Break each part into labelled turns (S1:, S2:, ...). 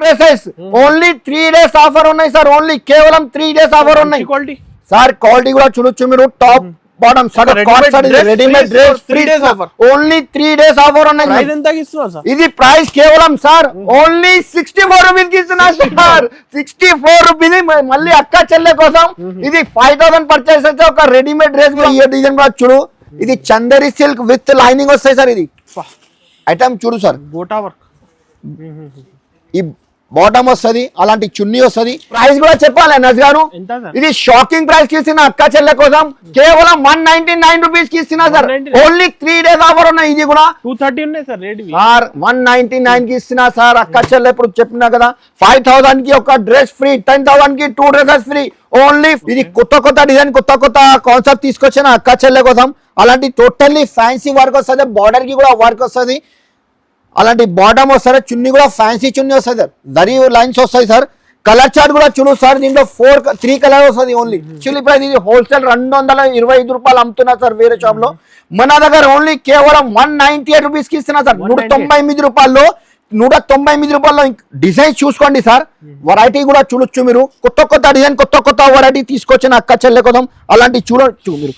S1: Dresses only 3 days offer ఉన్నాయి sir. Only కేవలం 3 days offer ఉన్నాయి సార్. క్వాలిటీ కూడా చూడొచ్చు మీరు. Top bottom readymade dress 3 days offer. Only 3 days offer ఉన్నాయి.
S2: ప్రైస్ ఎంత ఇస్తున్నారు సార్?
S1: ఇది ప్రైస్ కేవలం సార్ ఓన్లీ 64 రూపీస్ కి ఇస్తున్నా సార్. 64 రూపీస్. మళ్ళీ అక్క చెల్లె కోసం ఇది 5000 పర్చేస్ అయితే ఒక రెడీమేడ్ డ్రెస్ కూడా ఈ డిజైన్ కూడా చూడు. ఇది చందేరి సిల్క్ విత్ లైనింగ్ వస్తాయి సార్. ఇది ఐటమ్ చూడు సార్.
S2: గోటా వర్క్
S1: ఈ బాటమ్ వస్తుంది, అలాంటి చున్నీ వస్తుంది. ప్రైస్ కూడా చెప్పాలి నజ్ గారు. ఇది షాకింగ్ ప్రైస్ కి ఇస్తున్నా అక్క చెల్లె కోసం. కేవలం 199 రూపీస్ కి ఇస్తున్నా సార్. ఓన్లీ 3 days ఆఫర్ ఉన్నాయి. ఇది కూడా
S2: 230 ఉన్నాయి సార్ రేట్.
S1: సార్ 199 కి ఇస్తున్నా సార్. అక్క చెల్లె ఇప్పుడు చెప్పినా కదా 5000 కి ఒక డ్రెస్ ఫ్రీ, 10,000 కి 2 dresses ఫ్రీ. ఓన్లీ ఇది కొత్త డిజైన్ కొత్త కాన్సెప్ట్ తీసుకొచ్చిన అక్క చెల్లె కోసం. అలాంటి టోటల్లీ ఫ్యాన్సీ వర్క్ వస్తుంది. బార్డర్ కి కూడా వర్క్ వస్తుంది. అలాంటి బాటమ్ వస్తుంది. చున్నీ కూడా ఫ్యాన్సీ చున్నీ వస్తుంది సార్. దరీ లైన్స్ వస్తాయి సార్. కలర్ చార్ట్ కూడా చూడు సార్. దీంట్లో 3 కలర్ వస్తుంది. ఓన్లీ యాక్చువల్లీ ప్రైస్ ఇది హోల్సేల్ 225 రూపాయలు అమ్ముతున్నారు సార్ వేరే షాప్ లో. మన దగ్గర ఓన్లీ కేవలం 198 రూపీస్ కి ఇస్తున్నా సార్. 199 రూపాయల్లో 199 రూపాయల్లో డిజైన్ చూసుకోండి సార్. వెరైటీ కూడా చూడొచ్చు మీరు. కొత్త డిజైన్ కొత్త వెరైటీ తీసుకొచ్చిన అక్క చెల్లె కోసం. అలాంటి చూడొచ్చు మీరు.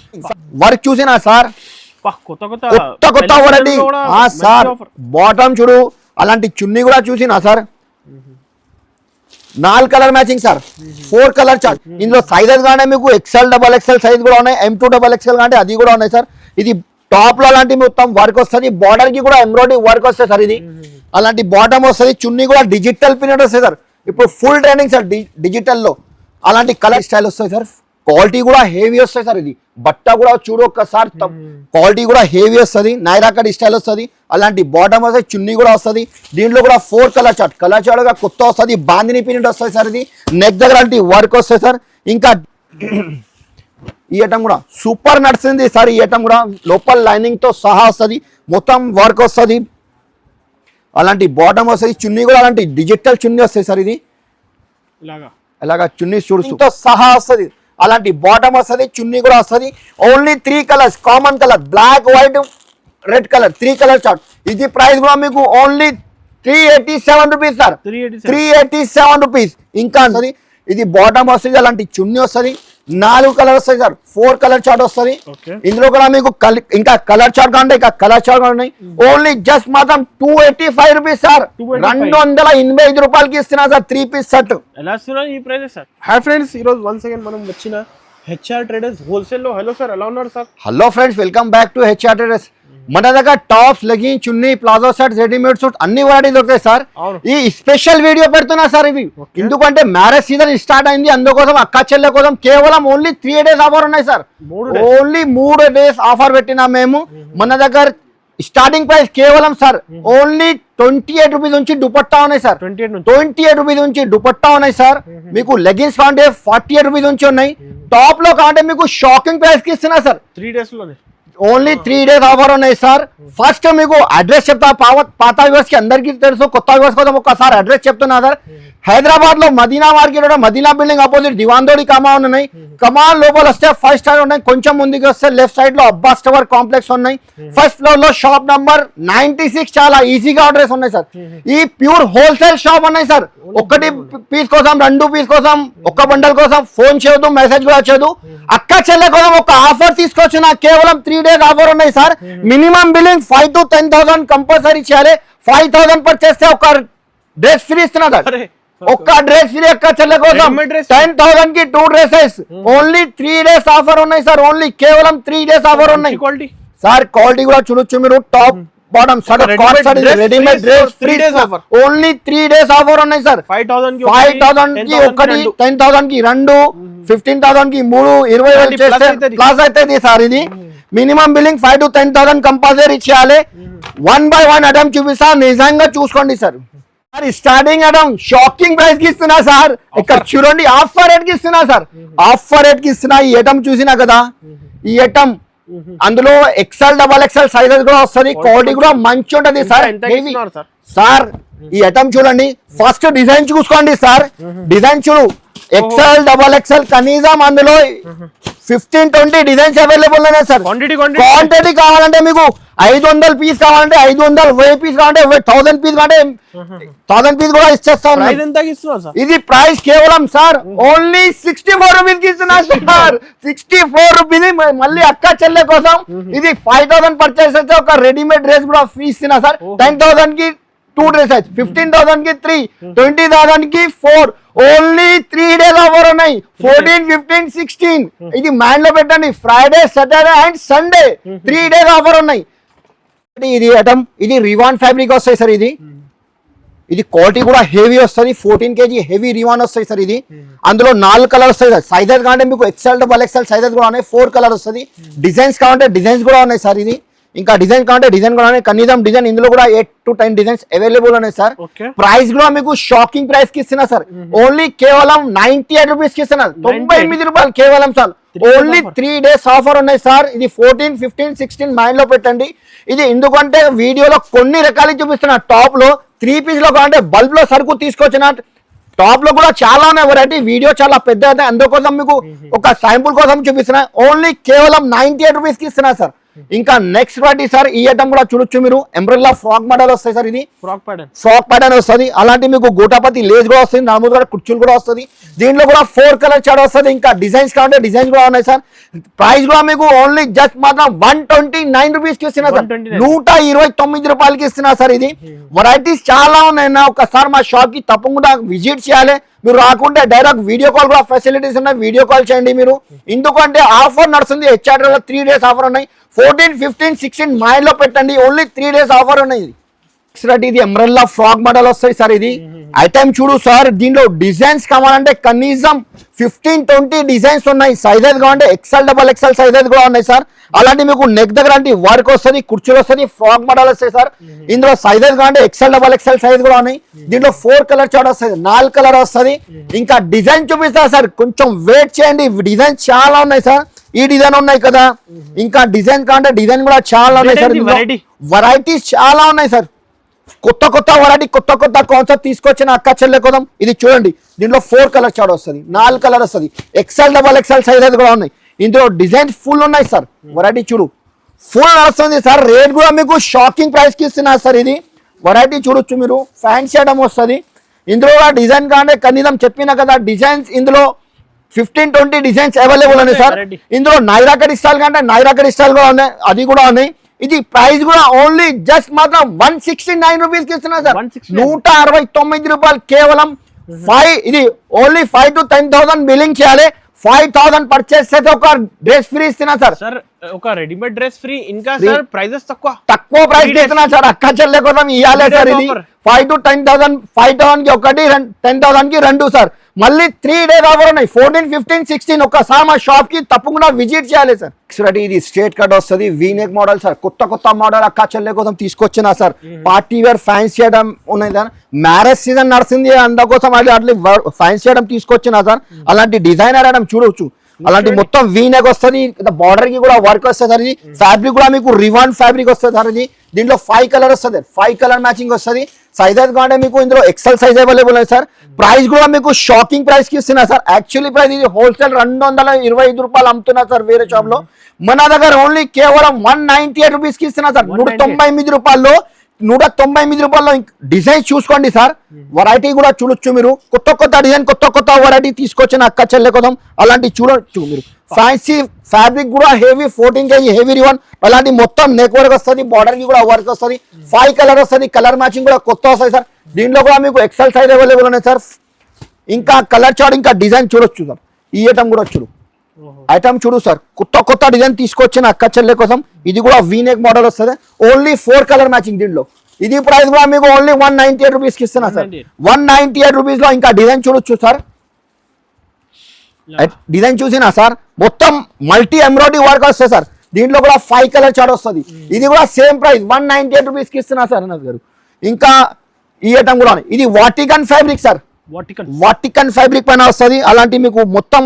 S1: వర్క్ చూసినా సార్ కొత్త వెరైటీ సార్. బాటమ్ చూడు, అలాంటి చున్నీ కూడా చూసినా sir. 4 colour matching sir. 4 colour chart. ఇందులో సైజెస్ కానీ మీకు XL XXL సైజ్ కూడా ఉన్నాయి. M2 XXL అంటే అది కూడా ఉన్నాయి సార్. ఇది టాప్ లో అలాంటి మొత్తం వర్క్ వస్తుంది. బార్డర్ కి కూడా ఎంబ్రాయిడరీ వర్క్ వస్తుంది సార్. ఇది అలాంటి బాటమ్ వస్తుంది. చున్నీ కూడా డిజిటల్ ప్రింట్ వస్తుంది సార్. ఇప్పుడు ఫుల్ ట్రెండింగ్ సార్ డిజిటల్ లో. అలాంటి కలర్ స్టైల్ వస్తాయి సార్. క్వాలిటీ కూడా హెవీ వస్తాయి సార్. ఇది బట్ట కూడా చూడు ఒక్కసారి. క్వాలిటీ కూడా హెవీ వస్తుంది. నైరా కట్ స్టైల్ వస్తుంది. అలాంటి బాటమ్ వస్తుంది. చున్నీ కూడా వస్తుంది. దీంట్లో కూడా 4 కలర్ చార్ట్. కలర్ చార్ట్ గా కొత్త వస్తుంది. బాందిని ప్రింట్ వస్తుంది సార్. ఇది నెక్ దగ్గర అంటే వర్క్ వస్తుంది సార్. ఇంకా ఈ ఐటమ్ కూడా సూపర్ నడుస్తుంది సార్. ఈ ఐటమ్ కూడా లోపల లైనింగ్ తో సహా వస్తుంది. మొత్తం వర్క్ వస్తుంది. అలాంటి బాటమ్ వస్తుంది. చున్నీ కూడా అలాంటి డిజిటల్ చున్నీ వస్తాయి సార్. ఇది ఇలాగా చున్నీ చూడు సహా వస్తుంది. అలాంటి బాటమ్ వస్తుంది. చున్నీ కూడా వస్తుంది. Only 3 colours common colour black white red colour 3 colour chart. ఇది ప్రైస్ కూడా మీకు ఓన్లీ 387 రూపీస్ సార్. 387 రూపీస్. ఇంకా వస్తుంది. ఇది బాటమ్ వస్తుంది. అలాంటి చున్నీ వస్తుంది. 4 కలర్ వస్తాయి సార్. 4 కలర్ చార్ట్ వస్తుంది. ఇందులో కూడా మీకు ఇంకా కలర్ చార్ట్ కాంటే ఇంకా కలర్ చార్ట్ ఉన్నాయి. ఓన్లీ జస్ట్ మాత్రం 285 రూపీస్ సార్. 285 రూపాయలకి ఇస్తున్నా సార్ 3 పీస్ సెట్.
S2: ఎలా ఇస్తున్నారు ఈ ప్రైస్ సార్? హాయ్ ఫ్రెండ్స్, ఈ రోజు వన్స్ అగైన్ మనం వచ్చిన HR ట్రేడర్స్ హోల్సేల్ లో. హలో సార్, ఎలా ఉన్నారు sir?
S1: Hello friends, welcome back to HR traders. మన దగ్గర టాప్స్, లెగిన్, చున్నీ, ప్లాజో షర్ట్స్, రెడీమేడ్ సూట్ అన్ని వెరైటీ దొరుకుతాయి సార్. ఈ స్పెషల్ వీడియో పెడుతున్నా సార్ ఇవి. ఎందుకంటే మ్యారేజ్ సీజన్ స్టార్ట్ అయింది. అందుకోసం అక్క చెల్లె కోసం కేవలం ఓన్లీ 3 days ఆఫర్ ఉన్నాయి సార్. ఓన్లీ 3 days ఆఫర్ పెట్టినా మేము. మన దగ్గర స్టార్టింగ్ ప్రైస్ కేవలం సార్ ఓన్లీ 28 రూపీస్ నుంచి దుపట్టా ఉన్నాయి సార్. 28 రూపీస్ నుంచి దుపట్టా ఉన్నాయి సార్. మీకు లెగిన్స్ కాంటే 48 రూపీస్ నుంచి ఉన్నాయి. టాప్ లో కాంటే మీకు షాకింగ్ ప్రైస్ కి ఇస్తున్నా సార్.
S2: 3 days లోనే
S1: ఓన్లీ 3 days ఆఫర్ ఉన్నాయి సార్. ఫస్ట్ మీకు అడ్రస్ చెప్తా. పాత వ్యూవర్స్ కి అందరికీ తెలుసు, కొత్త వ్యూవర్స్ కోసం ఒకసారి అడ్రస్ చెప్తున్నా సార్. హైదరాబాద్ లో Madina market, Madina building opposite Diwan Devdi కమాన్ ఉన్నాయి. కమాన్ లోపల వస్తే 5 స్టార్ ఉన్నాయి. కొంచెం ముందుకు వస్తే లెఫ్ట్ సైడ్ లో అబ్బాస్ టవర్ కాంప్లెక్స్ ఉన్నాయి. ఫస్ట్ ఫ్లోర్ లో షాప్ నంబర్ 96. చాలా ఈజీగా అడ్రస్ ఉన్నాయి సార్. ఈ ప్యూర్ హోల్సేల్ షాప్ ఉన్నాయి సార్. 1 పీస్ కోసం, 2 పీస్ కోసం, 1 బండల్ కోసం ఫోన్ చేయదు, మెసేజ్ కూడా చేయదు. అక్క చెల్లె కోసం ఒక ఆఫర్ తీసుకొచ్చిన కేవలం 3 days ఆఫర్ ఉన్నాయి sir. Minimum billing 5 to 10,000 compulsory చేయాలి. 5,000 పర్ చేస్తే ఒక డ్రెస్ ఫ్రీ ఇస్తున్నా సార్. ఒక్క డ్రెస్ ఫ్రీ అక్క చెల్లె కోసం. 10,000 కి 2 dresses. ఓన్లీ 3 days ఆఫర్ ఉన్నాయి సార్. ఓన్లీ కేవలం 3 days ఆఫర్ ఉన్నాయి సార్. క్వాలిటీ కూడా చూడొచ్చు మీరు. Top bottom readymade dress 3 days offer. Only 3 days offer ఉన్నాయి సార్. 5,000 కి 1, 10,000 కి 2, 15,000 కి 3, 20,000 చేస్తే ప్లస్ అవుతుంది సార్. ఇది మినిమం బిల్లింగ్ 5 to 10,000 కంపల్సరీ చేయాలి. 1 by 1 ఐటమ్ చూపిస్తా, నిజంగా చూసుకోండి sir. Starting item shocking price కి ఇస్తున్నా సార్. ఇక్కడ చూడండి, ఆఫర్ రేట్ కి ఇస్తున్నా సార్. ఆఫర్ రేట్ కి ఇస్తున్నా. ఈ ఐటమ్ చూసినా కదా, ఈ ఐటమ్ అందులో XL XXL సైజెస్ కూడా వస్తుంది. క్వాలిటీ కూడా మంచి ఉంటది సార్. సార్ ఈ ఐటమ్ చూడండి. ఫస్ట్ డిజైన్ చూసుకోండి సార్. డిజైన్ చూడు. XL XXL కనీసం అందులో 15-20 డిజైన్స్ అవైలబుల్ ఉన్నాయి సార్. క్వాంటిటీ కావాలంటే మీకు 500 పీస్ కావాలంటే 500, 1000 పీస్ కావాలంటే 1000 పీస్ కావాలంటే 1000 పీస్ కూడా ఇచ్చేస్తాను. ఇది ప్రైస్ కేవలం సార్ ఓన్లీ 64 రూపీస్ కి ఇస్తున్నా సార్. 64 రూపీస్. మళ్ళీ అక్క చెల్లె కోసం ఇది 5000 పర్చేస్ అయితే ఒక రెడీమేడ్ డ్రెస్ కూడా ఫ్రీ ఇస్తున్నా సార్. 10,000 కి 2 డ్రెసెస్, 15,000 కి 3, 20,000 కి 4. ఓన్లీ 3 days ఆఫర్ ఉన్నాయి. 14, 15, 16. ఇది మైండ్ లో పెట్టండి. Friday, Saturday and Sunday 3 days offer ఉన్నాయి. ఇది ఐటమ్ ఇది రివాన్ ఫ్యాబ్రిక్ వస్తాయి సార్. ఇది క్వాలిటీ కూడా హెవీ వస్తుంది. 14 kg హెవీ రివాన్ వస్తాయి సార్. ఇది అందులో 4 కలర్ వస్తాయి సార్. సైజెస్ కావాలంటే మీకు XL, XXL సైజెస్ కూడా ఉన్నాయి. 4 కలర్ వస్తుంది. డిజైన్స్ కావాలంటే డిజైన్స్ కూడా ఉన్నాయి సార్. ఇది ఇంకా డిజైన్ కావాలంటే డిజైన్ కూడా ఉన్నాయి. కనీసం డిజైన్ ఇందులో కూడా 8 to 10 డిజైన్స్ అవైలబుల్ ఉన్నాయి సార్. ప్రైస్ కూడా మీకు షాకింగ్ ప్రైస్ కి ఇస్తున్నా సార్. ఓన్లీ కేవలం 98 రూపీస్ కి ఇస్తున్నారు. 98 రూపాయలు కేవలం సార్. ఓన్లీ 3 days ఆఫర్ ఉన్నాయి సార్. ఇది 14, 15, 16 మైండ్ లో పెట్టండి. ఇది ఎందుకంటే వీడియోలో కొన్ని రకాలు చూపిస్తున్నా. టాప్ లో 3 పీస్ లో కావాలంటే బల్బ్ లో సరుకు తీసుకొచ్చిన టాప్ లో కూడా చాలా ఉన్నాయి వెరైటీ. వీడియో చాలా పెద్ద. అందుకోసం మీకు ఒక శాంపుల్ కోసం చూపిస్తున్నా. ఓన్లీ కేవలం 98 రూపీస్ కి ఇస్తున్నా సార్. ఇంకా నెక్స్ట్ వాటి సార్ ఈ ఐటమ్ కూడా చూడొచ్చు మీరు. ఎంబ్రెల్లా ఫ్రాక్ మోడల్ వస్తాయి సార్. ఇది ఫ్రాక్ ప్యాటర్న్ వస్తుంది. అలాంటి మీకు గోటాపతి లేస్ కూడా వస్తుంది. నార్మల్ కూడా కుర్చీలు కూడా వస్తుంది. దీంట్లో కూడా 4 కలర్ చార్ట్ వస్తుంది. ఇంకా డిజైన్స్ కావాలంటే డిజైన్స్ కూడా ఉన్నాయి సార్. ప్రైస్ కూడా మీకు ఓన్లీ జస్ట్ మాత్రం 129 రూపీస్ కి ఇస్తున్నా సార్. 129 రూపాయలకి ఇస్తున్నా సార్. ఇది వెరైటీస్ చాలా ఉన్నాయి. ఒకసారి మా షాప్ కి తప్పకుండా విజిట్ చేయాలి. మీరు రాకుంటే డైరెక్ట్ వీడియో కాల్ కూడా ఫెసిలిటీస్ ఉన్నాయి. వీడియో కాల్ చేయండి మీరు. ఎందుకంటే ఆఫర్ నడుస్తుంది. HR 3 days ఆఫర్ ఉన్నాయి. 14, 15, 16 మైండ్ లో పెట్టండి. ఓన్లీ 3 days ఆఫర్ ఉన్నాయి. ఇది ఎంబ్రెల్లా ఫ్రాక్ మోడల్ వస్తాయి సార్. ఇది ఐటమ్ చూడు సార్. దీనిలో డిజైన్స్ కావాలంటే కనీసం 15-20 డిజైన్స్ ఉన్నాయి. సైజెస్ కావాలంటే XL, XXL సైజెస్ కూడా ఉన్నాయి సార్. అలాంటి మీకు నెక్ దగ్గర అంటే వర్క్ వస్తుంది, కుర్చీలు వస్తుంది, ఫ్రాక్ మోడల్ వస్తాయి సార్. ఇందులో సైజెస్ కావాలంటే XL, XXL సైజ్ కూడా ఉన్నాయి. దీంట్లో 4 కలర్ చార్ట్ వస్తుంది. 4 కలర్ వస్తుంది. ఇంకా డిజైన్ చూపిస్తా సార్. కొంచెం వెయిట్ చేయండి. డిజైన్ చాలా ఉన్నాయి సార్. ఈ డిజైన్ ఉన్నాయి కదా. ఇంకా డిజైన్ కావాలంటే డిజైన్ కూడా చాలా ఉన్నాయి సార్. వెరైటీస్ చాలా ఉన్నాయి సార్. కొత్త వెరైటీ, కొత్త కాన్సెప్ట్ తీసుకొచ్చిన అక్క చెల్లె కోసం ఇది చూడండి. దీంట్లో 4 కలర్ చార్ట్ వస్తుంది. 4 కలర్ వస్తుంది. XL, XXL సైజెస్ కూడా ఉన్నాయి. ఇందులో డిజైన్స్ ఫుల్ ఉన్నాయి సార్. వెరైటీ చూడు ఫుల్ నడుస్తుంది సార్. రేట్ కూడా మీకు షాకింగ్ ప్రైస్ కి ఇస్తున్నారు సార్. ఇది వెరైటీ చూడొచ్చు మీరు. ఫ్యాన్సీ ఐటమ్ వస్తుంది. ఇందులో కూడా డిజైన్ కావాలంటే కనీసం చెప్పిన కదా డిజైన్స్ ఇందులో 15-20 డిజైన్స్ అవైలబుల్ ఉన్నాయి సార్. ఇందులో నైరా కట్ స్టైల్ కంటే నైరా కట్ స్టైల్ కూడా ఉన్నాయి. అది కూడా ఉన్నాయి. ఇది ప్రైస్ కూడా ఓన్లీ జస్ట్ మాత్రం 169 రూపీస్ కి ఇస్తున్నా సార్. 169 రూపాయలు కేవలం. ఇది ఓన్లీ 5 to 10,000 బిల్లింగ్ చేయాలి. 5,000 పర్చేస్ చేస్తే ఒక డ్రెస్ ఫ్రీ ఇస్తున్నా సార్.
S2: ఒక రెడీమేడ్ డ్రెస్ ఫ్రీ. ఇంకా సార్ ప్రైజెస్
S1: తక్కువ ప్రైస్ ఇస్తున్నా సార్. అక్క చెల్లె కోసం ఇవ్వాలి సార్. ఇది 5 to 10,000. 5,000 కి ఒకటి, 10,000 కి 2 సార్. మళ్ళీ 3 days ఆఫర్ ఉన్నాయి. 14, 15, 16 ఒక్కసారి మా షాప్ కి తప్పకుండా విజిట్ చేయాలి సార్. ఇది స్ట్రేట్ కట్ వస్తుంది. V neck model sir. కొత్త మోడల్ అక్క చెల్లె కోసం తీసుకొచ్చిన sir. Party wear fancy item ఉన్నాయి సార్. మ్యారేజ్ సీజన్ నడుస్తుంది. అందుకోసం అట్లా ఫ్యాన్సీ ఐటమ్ తీసుకొచ్చిన సార్. అలాంటి డిజైనర్ ఐటమ్ చూడవచ్చు. అలాంటి మొత్తం వీనెక్ వస్తుంది. బార్డర్ కి కూడా వర్క్ వస్తుంది సార్. ఇది ఫ్యాబ్రిక్ కూడా మీకు రివాన్ ఫ్యాబ్రిక్ వస్తుంది సార్. ఇది దీంట్లో 5 కలర్ వస్తుంది. 5 కలర్ మ్యాచింగ్ వస్తుంది. సైజెస్ కావాలంటే మీకు ఇందులో XL సైజ్ అవైలబుల్ ఉంది సార్. ప్రైస్ కూడా మీకు షాకింగ్ ప్రైస్ కి ఇస్తున్నా సార్. యాక్చువల్లీ ప్రైస్ ఇది హోల్సేల్ 225 రూపాయలు అమ్ముతున్నా సార్ వేరే షాప్ లో. మన దగ్గర ఓన్లీ కేవలం 198 రూపీస్ కి ఇస్తున్నా సార్. 199 రూపాయల్లో 199 రూపాయల్లో డిజైన్ చూసుకోండి సార్. వెరైటీ కూడా చూడొచ్చు మీరు. కొత్త డిజైన్, కొత్త వెరైటీ తీసుకొచ్చిన అక్క చెల్లె కోసం అలాంటి చూడొచ్చు మీరు. ఫ్యాన్సీ ఫ్యాబ్రిక్ కూడా హెవీ 14 kg హెవీ రివన్. అలాంటి మొత్తం నెక్ వర్క్ వస్తుంది. బార్డర్ కి కూడా వర్క్ వస్తుంది. 5 కలర్ వస్తుంది. కలర్ మ్యాచింగ్ కూడా కొత్త వస్తాయి సార్. దీంట్లో కూడా మీకు XL సైజ్ అవైలబుల్ ఉన్నాయి సార్. ఇంకా కలర్ చార్ట్, ఇంకా డిజైన్ చూడొచ్చు సార్. ఈ ఐటమ్ కూడా చూడు. ఐటమ్ చూడు సార్. కొత్త డిజైన్ తీసుకొచ్చిన అక్క చెల్లె కోసం. ఇది కూడా వీనెక్ మోడల్ వస్తుంది. ఓన్లీ 4 కలర్ మ్యాచింగ్ దీంట్లో. ఇది ప్రైస్ కూడా మీకు ఓన్లీ 198 రూపీస్ కి ఇస్తున్నా సార్. 198 రూపీస్ లో ఇంకా డిజైన్ చూడొచ్చు సార్. డిజైన్ చూసినా సార్. మొత్తం మల్టీ ఎంబ్రాయిడరీ వర్క్ వస్తుంది సార్. దీంట్లో కూడా 5 కలర్ చార్ట్ వస్తుంది. ఇది కూడా సేమ్ ప్రైస్ 198 రూపీస్ కి ఇస్తున్నా సార్ అన్నది గారు. ఇంకా ఈ ఐటమ్ కూడా ఇది Vatican fabric sir. Vatican fabric పైన వస్తుంది. అలాంటి మీకు మొత్తం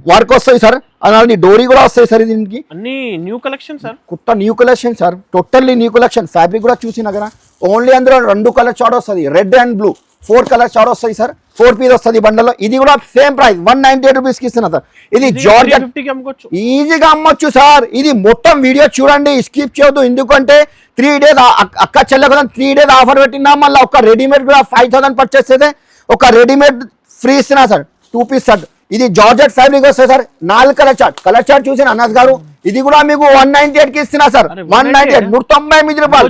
S1: వర్క్ వస్తాయి సార్. అలాంటి డోరీ కూడా వస్తాయి సార్. దీనికి
S2: అన్ని new collection sir.
S1: New collection sir. Totally new collection. Fabric కూడా చూసినా కదా. ఓన్లీ అందులో 2 కలర్ చార్ట్ వస్తుంది. Red and blue. 4 colour chart వస్తాయి సార్, 4 పీస్ వస్తుంది బండల్లో. ఇది కూడా సేమ్ ప్రైస్ 198 రూపీస్ కి ఇస్తున్నా సార్. ఇది జార్జెట్
S2: 350 కి అమ్ముకోవచ్చు,
S1: ఈజీగా అమ్మొచ్చు సార్. ఇది మొత్తం వీడియో చూడండి, స్కిప్ చేయొద్దు. ఎందుకంటే 3 డేస్ అక్క చెల్లె కదా 3 డేస్ ఆఫర్ పెట్టినా, మళ్ళీ ఒక రెడీమేడ్ కూడా 5000 పర్చేస్ చేస్తే ఒక రెడీమేడ్ ఫ్రీ ఇస్తున్నా సార్. 2 piece shirt. ఇది జార్జెట్ ఫ్యాబ్రిక్ వస్తుంది సార్. 4 కలర్ చార్ట్ చూసిన అన్నద్ గారు. ఇది కూడా మీకు 198 కి ఇస్తున్నా సార్. 198 198 రూపాయలు.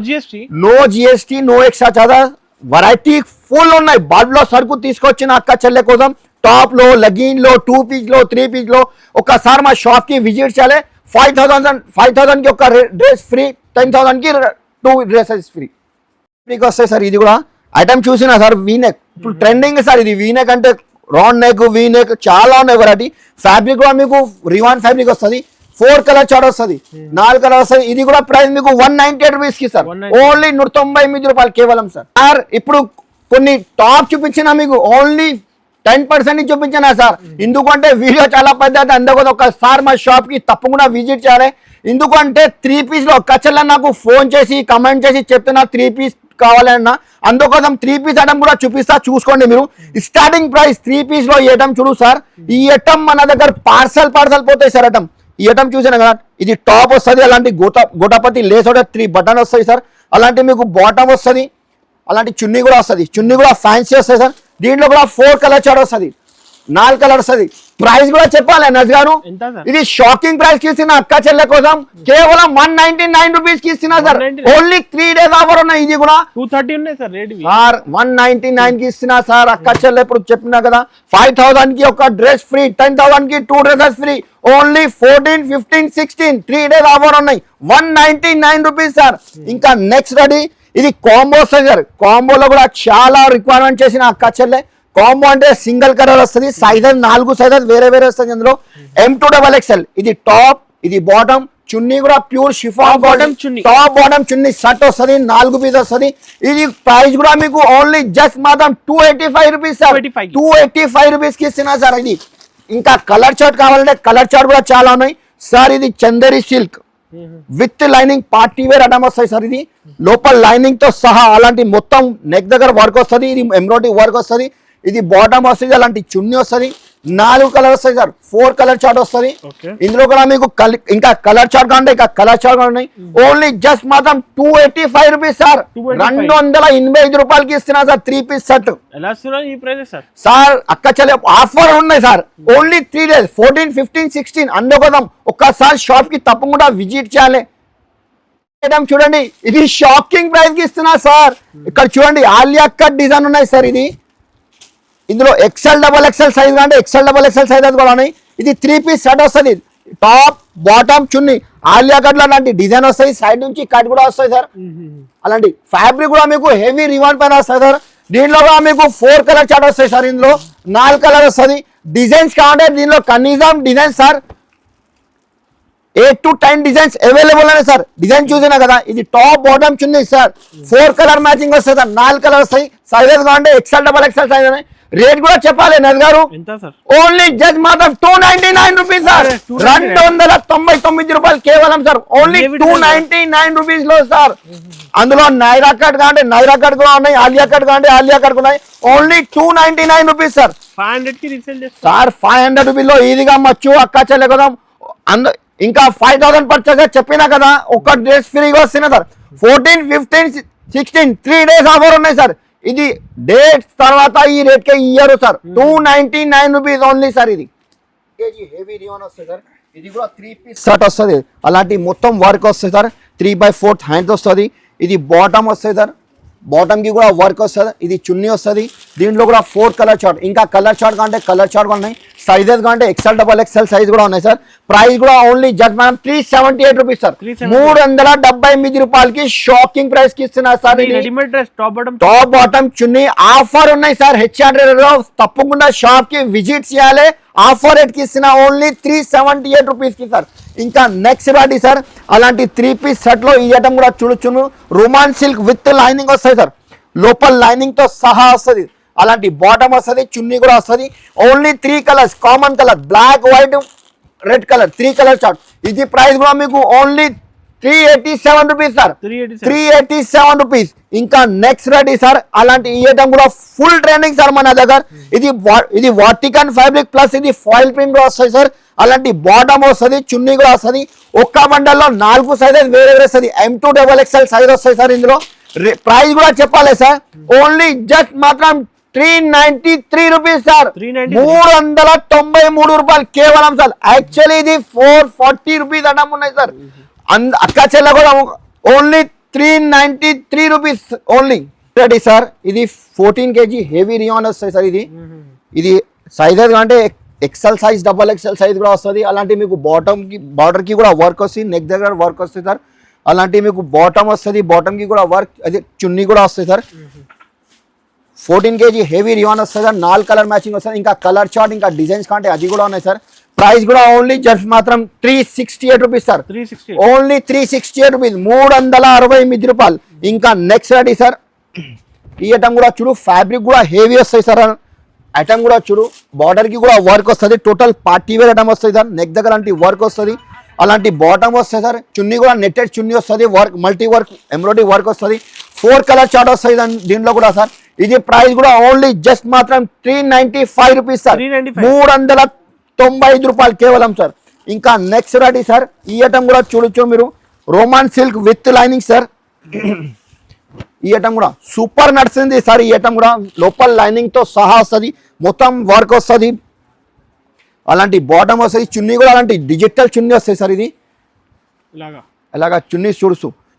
S1: No GST, no extra charges. Variety full ఉన్నాయి. బల్బ్ లో సరుకు తీసుకొచ్చిన అక్క చెల్లె కోసం టాప్ లో, లెగిన్ లో, 2 పీస్ లో, 3 పీస్ లో ఒకసారి మా షాప్ కి విజిట్ చేయాలి. 5000 కి ఒక డ్రెస్ ఫ్రీ, 10,000 కి 2 డ్రెస్సెస్ ఫ్రీ మీకు వస్తాయి సార్. ఇది కూడా ఐటమ్ చూసినా సార్. వీనెక్ ఇప్పుడు ట్రెండింగ్ సార్. ఇది వీనెక్ అంటే రౌండ్ నెక్, వీనెక్ చాలా ఉన్నాయి వెరైటీ. ఫ్యాబ్రిక్ కూడా మీకు రివాన్ ఫ్యాబ్రిక్ వస్తుంది. 4 కలర్ చార్ట్ వస్తుంది, 4 కలర్ వస్తుంది. ఇది కూడా ప్రైస్ మీకు 198 రూపీస్ కి సార్. ఓన్లీ 198 రూపాయలు కేవలం సార్. సార్ ఇప్పుడు కొన్ని టాప్ చూపించిన మీకు ఓన్లీ 10% చూపించినా సార్. ఎందుకంటే వీడియో చాలా పెద్ద, అందుకోసం ఒకసారి మా షాప్ కి తప్పకుండా విజిట్ చేయాలి. ఎందుకంటే 3 పీస్ లో కచ్చల్లా నాకు ఫోన్ చేసి కమెంట్ చేసి చెప్తున్నా 3 పీస్ కావాలన్నా, అందుకోసం 3 పీస్ ఐటమ్ కూడా చూపిస్తా, చూసుకోండి మీరు. స్టార్టింగ్ ప్రైస్ 3 పీస్ లో ఈ ఐటమ్ చూడు సార్. ఈ ఐటమ్ మన దగ్గర పార్సల్ పోతాయి సార్. ఐటమ్ ఈ ఐటమ్ చూసినా కదా, ఇది టాప్ వస్తుంది. అలాంటి గోటాపతి లేస్ 3 బటన్ వస్తాయి సార్. అలాంటి మీకు బాటమ్ వస్తుంది. అలాంటి చున్నీ కూడా వస్తుంది. చున్నీ కూడా ఫ్యాన్సీ వస్తాయి సార్. దీంట్లో కూడా 4 కలర్ చార్ట్ వస్తుంది, 4 కలర్ వస్తుంది. ప్రైస్ కూడా చెప్పాలి నజ్ గారు. ఇది షాకింగ్ ప్రైస్ కి ఇస్తున్నా అక్క చెల్లె కోసం. కేవలం 199 రూపీస్ కి ఇస్తున్నా సార్. ఓన్లీ 3 డేస్ ఆఫర్ ఉన్నాయి. ఇది కూడా
S2: 230 ఉన్నాయి సార్ రేట్.
S1: సార్ 199 కి ఇస్తున్నా సార్. అక్క చెల్లె ఇప్పుడు చెప్పినా కదా 5000 కి ఒక డ్రెస్ ఫ్రీ, 10,000 కి 2 dresses free. Only 14, 15, 16 3 days offer ఉన్నాయి. 199 రూపీస్ సార్. ఇంకా నెక్స్ట్ రెడీ. ఇది కాంబో వస్తుంది సార్. కాంబోలో కూడా చాలా రిక్వైర్మెంట్ చేసిన అక్క చెల్లె. కాంబో అంటే సింగిల్ కలర్ వస్తుంది. సైజెస్ 4 సైజెస్ వేరే వస్తుంది అందులో. M2XXL. ఇది టాప్, ఇది బాటమ్. చున్నీ కూడా ప్యూర్ షిఫాన్ బాటమ్ చున్నీ, టాప్ బాటమ్ చున్నీ షర్ట్ వస్తుంది. 4 పీస్ వస్తుంది. ఇది ప్రైస్ కూడా మీకు ఓన్లీ జస్ట్ మాత్రం 285 రూపీస్ సార్. 285 రూపీస్ కి ఇస్తున్నా సార్. ఇది ఇంకా కలర్ చార్ట్ కావాలంటే కలర్ చార్ట్ కూడా చాలా ఉన్నాయి సార్. ఇది Chanderi silk with lining party wear item వస్తాయి సార్. ఇది లోపల లైనింగ్ తో సహా అలాంటి మొత్తం నెక్ దగ్గర వర్క్ వస్తుంది. ఇది ఎంబ్రాయిడరీ వర్క్ వస్తుంది. ఇది బాటమ్ వస్తుంది. అలాంటి చున్నీ వస్తుంది. 4 కలర్ వస్తాయి సార్. 4 కలర్ చార్ట్ వస్తుంది. ఇందులో కూడా మీకు ఇంకా కలర్ చార్ట్ కావాలంటే ఇంకా కలర్ చార్ట్ ఉన్నాయి. ఓన్లీ జస్ట్ మాత్రం 285 రూపీస్ సార్. 285 రూపాయలకి ఇస్తున్నా సార్ 3 పీస్ షర్ట్. సార్ అక్క చెల్లె ఆఫర్ ఉన్నాయి సార్. ఓన్లీ 3 డేస్ 14, 15, 16 అందుకోసం ఒక్కసారి షాప్ కి తప్పకుండా విజిట్ చేయాలి. చూడండి ఇది షాకింగ్ ప్రైస్ కి ఇస్తున్నా సార్. ఇక్కడ చూడండి ఆలియా కట్ డిజైన్ ఉన్నాయి సార్. ఇది ఇందులో XL, XXL సైజ్ అంటే XL సైజ్ కూడా ఉన్నాయి. ఇది 3 పీస్ షర్ట్ వస్తుంది. టాప్ బాటమ్ చున్నీ ఆలియా కట్ లాంటి డిజైన్ వస్తాయి. సైడ్ నుంచి కట్ కూడా వస్తాయి సార్. అలాంటి ఫ్యాబ్రిక్ కూడా మీకు హెవీ రివాన్ పైన వస్తాయి సార్. దీనిలో కూడా మీకు 4 కలర్ చార్ట్ వస్తాయి సార్. ఇందులో 4 కలర్ వస్తుంది. డిజైన్స్ కావాలంటే దీనిలో కనీసం designs sir 8 to 10 designs available ఉన్నాయి సార్. డిజైన్ చూసినా కదా. ఇది టాప్ బాటమ్ చున్నీ సార్. 4 కలర్ మ్యాచింగ్ వస్తాయి సార్. 4 కలర్ వస్తాయి. సైజెస్ కావాలంటే XL సైజ్ ఉన్నాయి. రేట్ కూడా చెప్పాలి నజ్ గారు. ఓన్లీ జస్ట్ మాత్రం 299 రూపీస్ సార్. 299 రూపాయలు కేవలం సార్. ఓన్లీ 299 రూపీస్ లో సార్. అందులో నైరా కట్ కావాలంటే నైరా కట్ కూడా ఉన్నాయి. ఆలియా కట్ కావాలంటే ఆలియా కట్ కూడా ఉన్నాయి. Only 299 rupees sir.
S2: 500 కి రీసేల్ చేస్తారు
S1: సార్. 500 రూపీస్ లో ఈజీగా అమ్మచ్చు అక్క చెల్లె కదా. ఇంకా 5000 పర్చేస్ చెప్పినా కదా ఒక డ్రెస్ ఫ్రీగా వస్తున్నాయి సార్. 14, 15, 16 3 డేస్ ఆఫర్ ఉన్నాయి సార్. ఇది డేట్ తర్వాత ఈ రేట్ కే ఇయ్యారు సార్. 299 rupees only sir. ఇది హెవీ రివాన్ వస్తుంది సార్. ఇది కూడా 3 పీస్ షర్ట్ వస్తుంది. అలాంటి మొత్తం వర్క్ వస్తుంది సార్. 3/4 హ్యాండ్స్ వస్తుంది. ఇది బాటమ్ వస్తుంది సార్. బాటమ్ కి కూడా వర్క్ వస్తుంది. ఇది చున్నీ వస్తుంది. దీంట్లో కూడా 4 కలర్ చార్ట్. ఇంకా కలర్ చార్ట్ కావాలంటే కలర్ చార్ట్ ఉన్నాయి. సైజెస్ కావాలంటే XL సైజ్ కూడా ఉన్నాయి సార్. ప్రైస్ కూడా ఓన్లీ జస్ట్ మనం 378 రూపీస్ సార్. 378 రూపాయలకి షాకింగ్ ప్రైస్ కి ఇస్తున్నారు sir.
S2: Readymade dress
S1: top bottom chunni offer ఉన్నాయి సార్. HR తప్పకుండా షాప్ కి విజిట్ చేయాలి. ఆఫర్ రేట్ కి ఇస్తున్నా ఓన్లీ 378 రూపీస్ కి సార్. ఇంకా నెక్స్ట్ రాడి సార్. అలాంటి 3 పీస్ షర్ట్ లో ఈ ఐటమ్ కూడా చూడొచ్చును. రుమాన్ సిల్క్ విత్ లైనింగ్ వస్తాయి సార్. లోపల లైనింగ్ తో సహా వస్తుంది. అలాంటి బాటమ్ వస్తుంది. చున్నీ కూడా వస్తుంది. Only 3 colours common colour black, white, red colour 3 colour chart. ఇది ప్రైస్ కూడా మీకు ఓన్లీ 387 రూపీస్ సార్, 387 రూపీస్. ఇంకా నెక్స్ట్ రెడీ సార్, అలాంటి ఈ ఐటమ్ కూడా ఫుల్ ట్రెండింగ్ సార్ మన దగ్గర. ఇది వాటికన్ ఫ్యాబ్రిక్ ప్లస్ ఇది ఫాయిల్ ప్రింట్ కూడా వస్తాయి సార్. అలాంటి బాటమ్ వస్తుంది, చున్నీ కూడా వస్తుంది. ఒక్క బండల్లో 4 సైజెస్ వేరే వేరే వస్తుంది. M2 XXL సైజ్ వస్తాయి సార్. ఇందులో ప్రైస్ కూడా చెప్పాలి సార్, ఓన్లీ జస్ట్ మాత్రం 393 రూపీస్ సార్, 393 రూపాయలు కేవలం సార్. యాక్చువల్లీ ఇది 440 రూపీస్ అడ్డం ఉన్నాయి సార్. అక్క చెల్ల కూడా only 393 rupees only. Ready sir, ఇది 14 kg హెవీ రియాన్ వస్తాయి సార్. ఇది సైజెస్ అంటే XL సైజ్, XXL సైజ్ కూడా వస్తుంది. అలాంటి మీకు బార్డర్ కి కూడా వర్క్ వస్తుంది, నెక్ దగ్గర వర్క్ వస్తుంది సార్. అలాంటి మీకు బాటమ్ వస్తుంది, బాటమ్ కి కూడా వర్క్, అదే చున్నీ కూడా వస్తుంది సార్. 14 kg హెవీ రియాన్ వస్తుంది సార్. 4 కలర్ మ్యాచింగ్ వస్తుంది. ఇంకా కలర్ చార్ట్, ఇంకా డిజైన్స్ కంటే అది కూడా ఉన్నాయి సార్. ప్రైస్ కూడా ఓన్లీ జస్ట్ మాత్రం 368 రూపీస్ సార్, ఓన్లీ 368 రూపీస్, 368 రూపాయలు. ఇంకా నెక్స్ట్ రెడీ సార్, ఈ ఐటమ్ కూడా చూడు, ఫ్యాబ్రిక్ కూడా హెవీ వస్తాయి సార్. ఐటమ్ కూడా చూడు, బార్డర్ కి కూడా వర్క్ వస్తుంది. టోటల్ పార్టీ వేర్ ఐటమ్ వస్తుంది సార్. నెక్ దగ్గర అలాంటి వర్క్ వస్తుంది, అలాంటి బాటమ్ వస్తుంది సార్. చున్నీ కూడా నెట్టెడ్ చున్నీ వస్తుంది, work multi work embroidery work వస్తుంది. 4 కలర్ చార్ట్ వస్తుంది దీంట్లో కూడా సార్. ఇది ప్రైస్ కూడా ఓన్లీ జస్ట్ మాత్రం 395 రూపీస్ సార్, 395 రూపాయలు కేవలం సార్. ఇంకా నెక్స్ట్ రెడీ సార్, ఈ ఐటమ్ కూడా చూడొచ్చు మీరు, Rovman silk with lining sir. ఈ ఐటమ్ కూడా సూపర్ నడుస్తుంది సార్. ఈ ఐటమ్ కూడా లోపల లైనింగ్ తో సహా వస్తుంది, మొత్తం వర్క్ వస్తుంది. అలాంటి బాటమ్ వస్తుంది, చున్నీ కూడా అలాంటి డిజిటల్ చున్నీ వస్తాయి సార్. ఇది ఇలాగా చున్నీ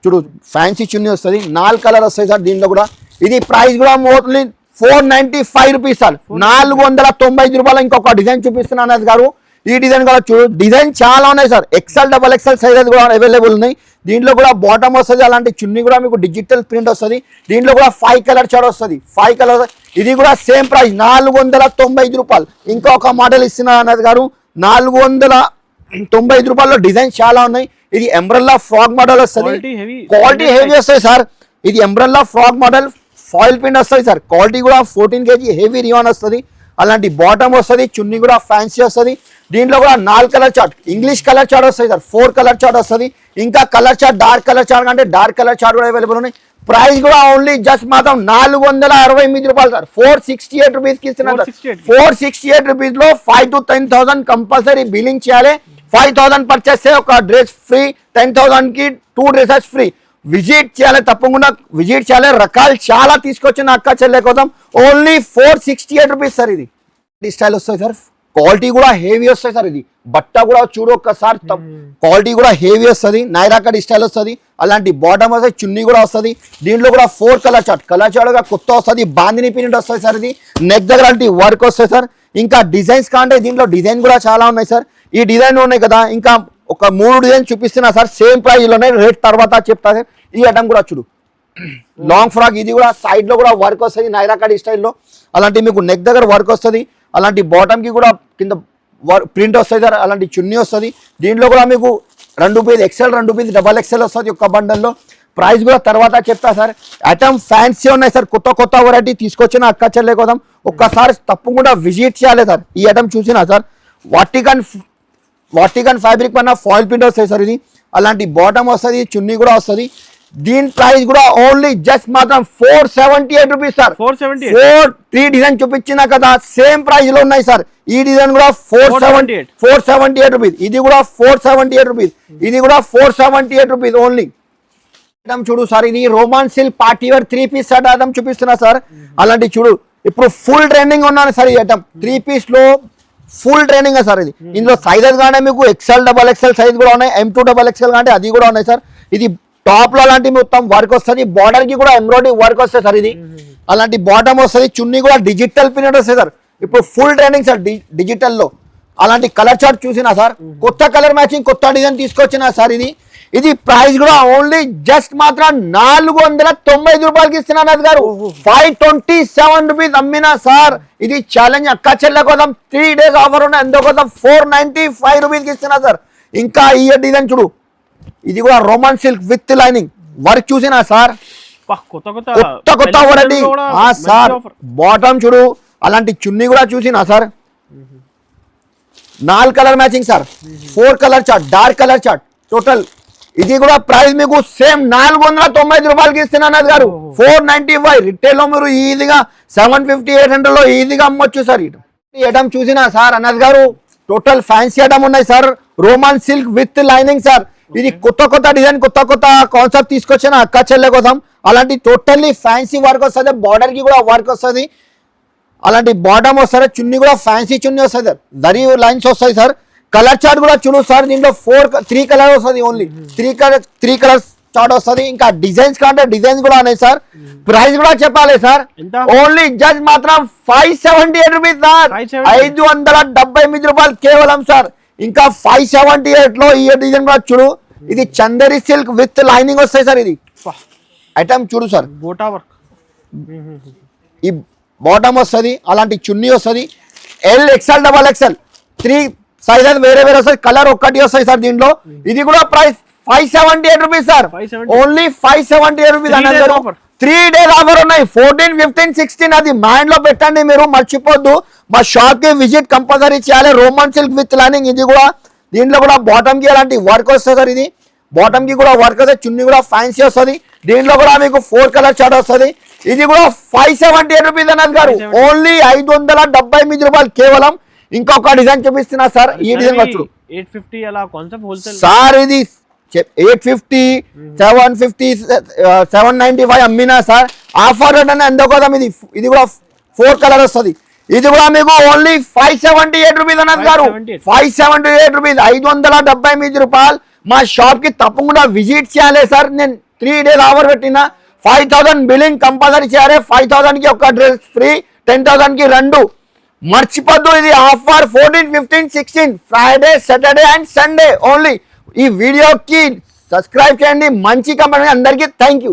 S1: చూడు ఫ్యాన్సీ చున్నీ వస్తుంది. 4 కలర్ వస్తాయి సార్ దీంట్లో కూడా. ఇది ప్రైస్ కూడా ఓన్లీ 495 రూపీస్ సార్, 495 రూపాయలు. ఇంకొక డిజైన్ చూపిస్తున్నాను అది గారు. ఈ డిజైన్ కూడా చూడు, డిజైన్ చాలా ఉన్నాయి సార్. XL XXL సైజెస్ కూడా అవైలబుల్ ఉన్నాయి. దీంట్లో కూడా బాటమ్ వస్తుంది, అలాంటి చున్నీ కూడా మీకు డిజిటల్ ప్రింట్ వస్తుంది. దీంట్లో కూడా 5 కలర్ చార్ట్ వస్తుంది, 5 కలర్. ఇది కూడా సేమ్ ప్రైస్ 495 రూపాయలు. ఇంకొక మోడల్ ఇస్తున్నా అన్నది గారు, 495 రూపాయల్లో డిజైన్ చాలా ఉన్నాయి. ఇది ఎంబ్రెల్లా ఫ్రాక్ మోడల్ వస్తుంది, క్వాలిటీ హెవీ వస్తాయి సార్. ఇది umbrella frock model foil print వస్తుంది సార్. క్వాలిటీ కూడా 14 kg హెవీ రియాన్ వస్తుంది. అలాంటి బాటమ్ వస్తుంది, చున్నీ కూడా ఫ్యాన్సీ వస్తుంది. దీంట్లో కూడా 4 colour chart, English colour chart వస్తుంది సార్. 4 కలర్ చార్ట్ వస్తుంది. ఇంకా colour chart, dark colour chart అంటే డార్క్ కలర్ చార్ట్ కూడా అవైలబుల్ ఉన్నాయి. ప్రైస్ కూడా ఓన్లీ జస్ట్ మాత్రం 468 రూపాయలు సార్, 468 రూపీస్ కి ఇస్తున్నాం సార్. 468 రూపీస్ లో 5 to 10,000 కంపల్సరీ బిల్లింగ్ చేయాలి. 5,000 పర్చేస్ ఒక డ్రెస్ ఫ్రీ, 10,000 కి 2 డ్రెసెస్ ఫ్రీ. విజిట్ చేయాలి, తప్పకుండా విజిట్ చేయాలి. రకాలు చాలా తీసుకొచ్చిన అక్క చెల్లె కోసం ఓన్లీ 468 రూపీస్ సార్. ఇది స్టైల్ వస్తుంది సార్, క్వాలిటీ కూడా హెవీ వస్తాయి సార్. ఇది బట్ట కూడా చూడు ఒక్కసారి, క్వాలిటీ కూడా హెవీ వస్తుంది. నైరా కట్ స్టైల్ వస్తుంది. అలాంటి బాటమ్ వస్తుంది, చున్నీ కూడా వస్తుంది. దీంట్లో కూడా 4 కలర్ చార్ట్, కలర్ చార్ట్ గా కొత్త వస్తుంది. బాందిని ప్రింట్ వస్తుంది సార్. ఇది నెక్ దగ్గర లాంటి వర్క్ వస్తుంది సార్. ఇంకా డిజైన్స్ కాంటే దీంట్లో డిజైన్ కూడా చాలా ఉన్నాయి సార్. ఈ డిజైన్ ఉన్నాయి కదా, ఇంకా ఒక 3 డిజైన్ చూపిస్తున్నా సార్. సేమ్ ప్రైస్ లోనే, రేట్ తర్వాత చెప్తా సార్. ఈ ఐటమ్ కూడా చూడు, లాంగ్ ఫ్రాక్. ఇది కూడా సైడ్ లో కూడా వర్క్ వస్తుంది నైరా కట్ స్టైల్లో. అలాంటి మీకు నెక్ దగ్గర వర్క్ వస్తుంది. అలాంటి బాటమ్ కి కూడా కింద ప్రింట్ వస్తుంది సార్. అలాంటి చున్నీ వస్తుంది. దీంట్లో కూడా మీకు 2 పీస్ XL, 2 పీస్ XXL వస్తుంది ఒక్క బండల్లో. ప్రైస్ కూడా తర్వాత చెప్తా సార్. ఐటమ్ ఫ్యాన్సీ ఉన్నాయి సార్, కొత్త వెరైటీ తీసుకొచ్చిన అక్క చెల్లె కోసం ఒక్కసారి తప్పకుండా విజిట్ చేయాలి సార్. ఈ ఐటమ్ చూసినా సార్, వాటికన్ ఫ్యాబ్రిక్ పైన ఫాయిల్ ప్రింట్ వస్తాయి సార్. ఇది అలాంటి బాటమ్ వస్తుంది, చున్నీ కూడా వస్తుంది. దీని ప్రైస్ కూడా ఓన్లీ జస్ట్ మాత్రం 478 రూపీస్ సార్. 3 డిజైన్ చూపించినా కదా, సేమ్ ప్రైస్ లో ఉన్నాయి సార్. ఈ డిజైన్ కూడా 478 రూపీస్. ఇది కూడా 478 రూపీస్. ఇది కూడా 478 రూపీస్ ఓన్లీ. ఐటమ్ చూడు సార్, ఇది Roman silk party wear 3 piece set item చూపిస్తున్నా సార్. అలాంటి చూడు, ఇప్పుడు ఫుల్ ట్రెండింగ్ ఉన్నాను సార్. ఈ ఐటమ్ 3 పీస్ లో ఫుల్ ట్రెండింగ్ సార్. ఇది ఇందులో సైజెస్ కానీ మీకు XL XXL సైజ్ కూడా ఉన్నాయి, M2 XXL అంటే అది కూడా ఉన్నాయి సార్. ఇది టాప్ లో అలాంటి మొత్తం వర్క్ వస్తుంది, బార్డర్ కి కూడా ఎంబ్రాయిడరీ వర్క్ వస్తుంది సార్. ఇది అలాంటి బాటమ్ వస్తుంది, చున్నీ కూడా డిజిటల్ ప్రింట్ వస్తుంది సార్. ఇప్పుడు ఫుల్ ట్రెండింగ్ సార్ డిజిటల్ లో. అలాంటి కలర్ చార్ట్ చూసినా సార్, కొత్త కలర్ మ్యాచింగ్, కొత్త డిజైన్ తీసుకొచ్చిన సార్. ఇది ప్రైస్ కూడా ఓన్లీ జస్ట్ మాత్రం 495 రూపాయలకి ఇస్తున్నాను అది గారు. 527 రూపీస్ అమ్మినా సార్. ఇది ఛాలెంజ్ అక్క చెల్ల కోసం 3 days ఆఫర్ ఉన్నాయి. అందుకోసం 495 రూపీస్కి ఇస్తున్నా సార్. ఇంకా ఈ డిజైన్ చూడు, ఇది కూడా Roman silk with lining work చూసినా సార్, కొత్త వెరైటీ సార్. బాటమ్ చూడు, అలాంటి చున్నీ కూడా చూసినా sir. 4 colour matching sir, 4 colour chart, dark colour chart, total ఇది కూడా ప్రైస్ మీకు సేమ్ 490 రూపాయలకి ఇస్తున్నాను అన్నది గారు. 495 రిటైల్ లో మీరు ఈజీగా 750 800 లో ఈజీగా అమ్మొచ్చు సార్. ఈ ఐటమ్ చూసినా సార్ అన్నది గారు టోటల్ ఫ్యాన్సీ ఐటమ్ ఉన్నాయి sir. Roman silk with lining sir. ఇది కొత్త డిజైన్ కొత్త కాన్సెప్ట్ తీసుకొచ్చిన అక్క చెల్లె కోసం. అలాంటి టోటల్లీ ఫ్యాన్సీ వర్క్ వస్తుంది, బార్డర్ కి కూడా వర్క్ వస్తుంది, అలాంటి బాటమ్ వస్తుంది, చున్నీ కూడా ఫ్యాన్సీ చున్నీ వస్తుంది సార్, జరీ లైన్స్ వస్తాయి సార్. కలర్ చార్ట్ కూడా చూడు సార్, దీంట్లో 3 కలర్ వస్తుంది, ఓన్లీ 3 కలర్స్ చార్ట్ వస్తుంది. ఇంకా డిజైన్స్ కంటే డిజైన్స్ కూడా ఉన్నాయి సార్. ప్రైస్ కూడా చెప్పాలి సార్, ఓన్లీ జస్ట్ మాత్రం 578 రూపీస్ సార్, 578 రూపాయలు కేవలం సార్. ఇంకా 578 లో ఈ డిజైన్ కూడా చూడు, ఇది చందేరి సిల్క్ విత్ లైనింగ్ వస్తాయి సార్. ఇది ఐటమ్ చూడు సార్, ఈ బాటమ్ వస్తుంది, అలాంటి చున్నీ వస్తుంది, XL XXL 3 సైజెస్ వేరే వస్తాయి, కలర్ ఒక్కటి వస్తాయి సార్ దీంట్లో. ఇది కూడా price 578 rupees sir, only 578 rupees అన్నారు. 3 days ఆఫర్ ఉన్నాయి, 14, 15, 16. అది మైండ్ లో పెట్టండి, మీరు మర్చిపోద్దు. మా షాప్ కి విజిట్ కంపల్సరీ చేయాలి. Roman silk with lining. ఇది కూడా దీంట్లో కూడా బాటమ్ కి అలాంటి వర్క్ వస్తుంది సార్. ఇది బాటమ్ కి కూడా వర్క్ వస్తుంది, చున్నీ కూడా ఫ్యాన్సీ వస్తుంది. దీంట్లో కూడా మీకు 4 కలర్ చార్ట్ వస్తుంది. ఇది కూడా 578 రూపీస్ అన్నది గారు, ఓన్లీ 578 రూపాయలు కేవలం. ఇంకొక డిజైన్ చూపిస్తున్నా సార్, ఈ డిజైన్ వచ్చు
S2: 850 అలా కాన్సెప్ట్ హోల్సేల్
S1: సార్. ఇది 850, 750, 795 అమ్మినా సార్. ఆఫర్ అంటే ఎందుకోదాం. ఇది కూడా 4 కలర్ వస్తుంది. ఇది కూడా మీకు ఓన్లీ 578 రూపీస్ అన్నది గారు, 578 రూపీస్, 578 రూపాయలు. మా షాప్ కి తప్పకుండా విజిట్ చేయాలి సార్. నేను 3 days ఆఫర్ పెట్టినా 5000 బిల్లింగ్ కంపల్సరీ చేయాలి. 5000 కి ఒక డ్రెస్ ఫ్రీ, 10,000 కి 2. మర్చిపోద్దు, ఇది offer 14, 15, 16 Friday, Saturday and Sunday only. ఈ వీడియోకి సబ్స్క్రైబ్ చేయండి. మంచి కంపెనీ అందరికీ థ్యాంక్ యూ.